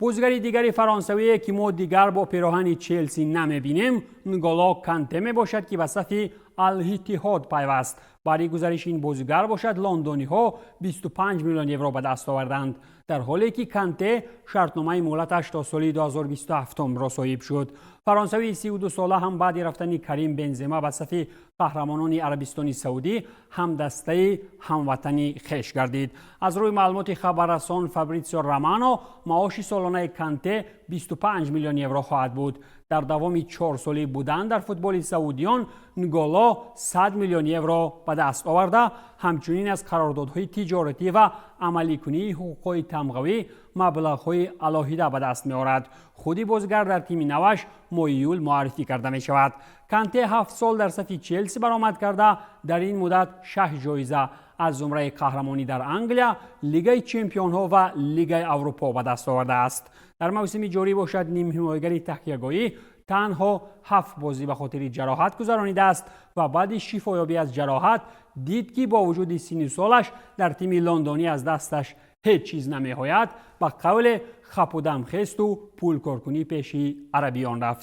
بازیگر دیگری فرانسوی که ما دیگر با پیراهن چلسی نمیبینیم نگولو کانته می باشد که به صف الاتحاد پیوست. برای گزارش این بازیگر باشد لندنی ها 25 میلیون یورو به دست آوردند، در حالی که کانته شرطنامه مهلتش تا سال 2027 را صاحب شد. فرانسوی 32 ساله هم بعد رفتن کریم بنزما به صف قهرمانان عربستان سعودی هم دسته هموطنی خویش گردید. از روی معلومات خبررسان فابریزیو رومانو معاش سالانه کانته 25 میلیون یورو خواهد بود. در دوام 4 ساله بودن در فوتبال سعودیان نگولو 100 میلیون یورو به دست آورده، همچنین از قراردادهای تجارتی و عملی کنی حقوق تمغوی مبلغ‌های علاهیده به دست می‌آورد. خودی بازیگر در تیم نوش مایول معرفی کرده می شود. کانته 7 سال در صف چلسی برآمد کرده، در این مدت 6 جایزه از زمره قهرمانی در انگلیا، لیگ چمپیون‌ها و لیگ اروپا به دست آورده است. در موسم جاری باشد نیم حمایتگر تکیه‌گاهی تنها 7 بازی به خاطر جراحت گذرانیده است و بعد شفایابی از جراحت دید که با وجود سن سالش در تیم لندنی از دستش هیچ چیز نمی‌آید. با قول خپودم خست و پول کارکنی پیش عربیان رفت.